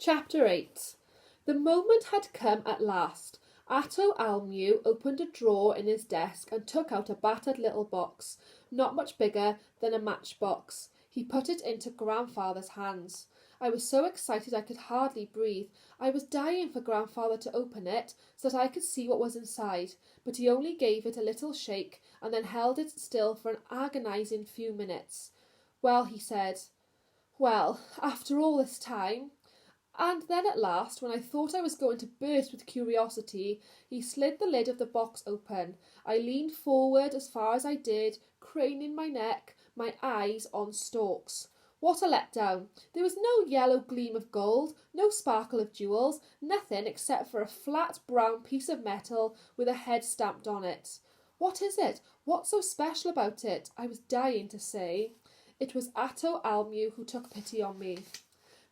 Chapter 8. The moment had come at last. Atto Almew opened a drawer in his desk and took out a battered little box, not much bigger than a matchbox. He put it into Grandfather's hands. I was so excited I could hardly breathe. I was dying for Grandfather to open it so that I could see what was inside, but he only gave it a little shake and then held it still for an agonizing few minutes. "Well," he said. "Well, after all this time." And then at last, when I thought I was going to burst with curiosity, he slid the lid of the box open. I leaned forward as far as I did, craning my neck, my eyes on stalks. What a letdown! There was no yellow gleam of gold, no sparkle of jewels, nothing except for a flat brown piece of metal with a head stamped on it. "What is it? What's so special about it?" I was dying to say. It was Atto Almew who took pity on me.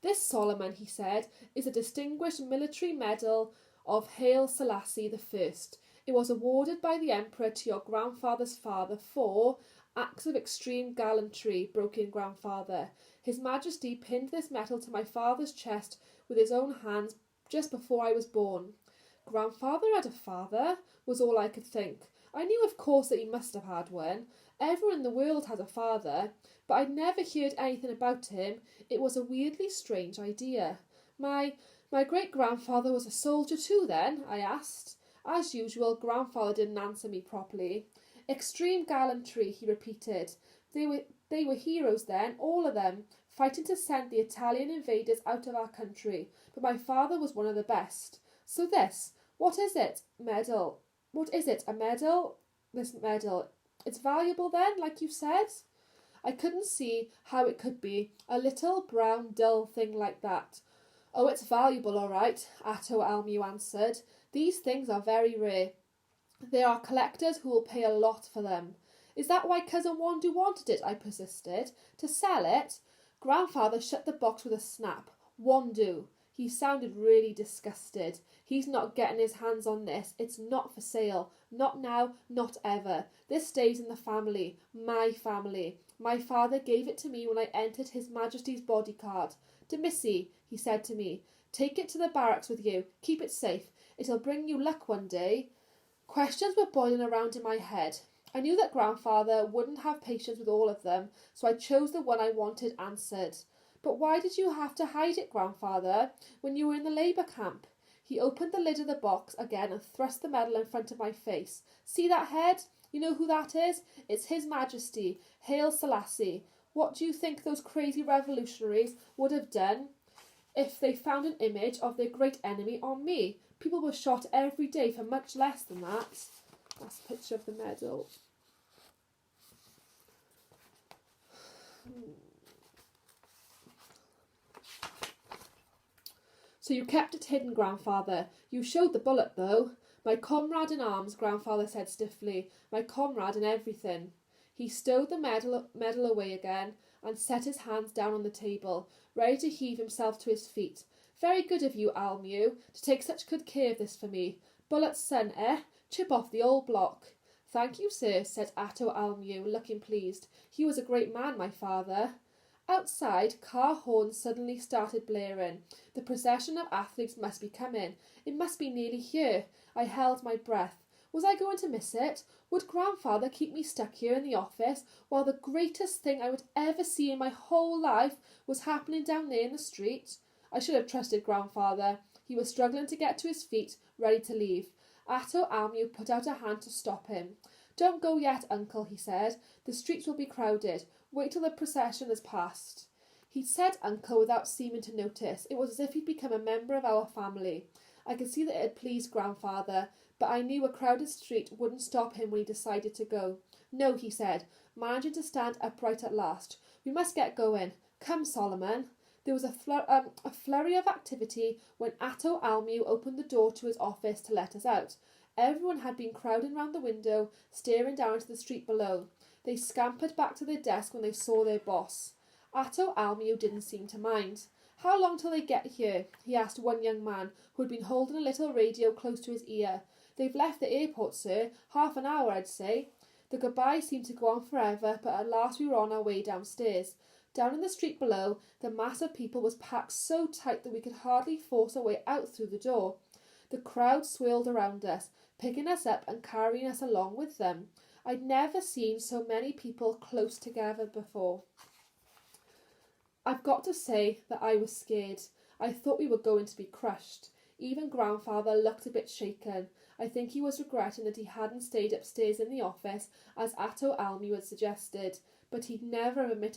"This, Solomon," he said, "is a distinguished military medal of Haile Selassie I. It was awarded by the Emperor to your grandfather's father for acts of extreme gallantry," broke in Grandfather. "His Majesty pinned this medal to my father's chest with his own hands just before I was born." Grandfather had a father, was all I could think. I knew, of course, that he must have had one. Everyone in the world has a father, but I'd never heard anything about him. It was a weirdly strange idea. My great-grandfather was a soldier too, then?" I asked. As usual, Grandfather didn't answer me properly. "Extreme gallantry," he repeated. They were heroes then, all of them, fighting to send the Italian invaders out of our country, but my father was one of the best. So this, what is it? Medal. What is it? A medal? This medal. It's valuable then, like you said?" I couldn't see how it could be, a little brown dull thing like that. "Oh, it's valuable, all right," Atto Almew answered. "These things are very rare. There are collectors who will pay a lot for them." "Is that why Cousin Wandoo wanted it?" I persisted. "To sell it?" Grandfather shut the box with a snap. "Wandoo." He sounded really disgusted. "He's not getting his hands on this. It's not for sale. Not now, not ever. This stays in the family. My family. My father gave it to me when I entered His Majesty's bodyguard. 'Demissy,' he said to me, 'take it to the barracks with you. Keep it safe. It'll bring you luck one day.'" Questions were boiling around in my head. I knew that Grandfather wouldn't have patience with all of them, so I chose the one I wanted answered. "But why did you have to hide it, Grandfather, when you were in the labour camp?" He opened the lid of the box again and thrust the medal in front of my face. "See that head? You know who that is? It's His Majesty, Haile Selassie. What do you think those crazy revolutionaries would have done if they found an image of their great enemy on me? People were shot every day for much less than that." That's a picture of the medal. "So you kept it hidden, Grandfather. You showed the bullet, though." "My comrade in arms," Grandfather said stiffly. "My comrade in everything." He stowed the medal away again and set his hands down on the table, ready to heave himself to his feet. "Very good of you, Almew, to take such good care of this for me. Bullet's son, eh? Chip off the old block." "Thank you, sir," said Atto Almew, looking pleased. "He was a great man, my father." Outside, car horns suddenly started blaring. The procession of athletes must be coming. It must be nearly here. I held my breath. Was I going to miss it? Would Grandfather keep me stuck here in the office while the greatest thing I would ever see in my whole life was happening down there in the street? I should have trusted Grandfather. He was struggling to get to his feet, ready to leave. Atto Almew put out a hand to stop him. "Don't go yet, Uncle," he said. "The streets will be crowded. Wait till the procession has passed." He'd said uncle without seeming to notice. It was as if he'd become a member of our family. I could see that it had pleased Grandfather, but I knew a crowded street wouldn't stop him when he decided to go. "No," he said, managing to stand upright at last. "We must get going. Come, Solomon." There was a flurry of activity when Atto Almew opened the door to his office to let us out. Everyone had been crowding round the window, staring down into the street below. They scampered back to their desk when they saw their boss. Atto Almew didn't seem to mind. "How long till they get here?" he asked one young man who had been holding a little radio close to his ear. "They've left the airport, sir. Half an hour, I'd say." The goodbye seemed to go on forever, but at last we were on our way downstairs. Down in the street below, the mass of people was packed so tight that we could hardly force a way out through the door. The crowd swirled around us, picking us up and carrying us along with them. I'd never seen so many people close together before. I've got to say that I was scared. I thought we were going to be crushed. Even Grandfather looked a bit shaken. I think he was regretting that he hadn't stayed upstairs in the office, as Atto Almu had suggested, but he'd never admitted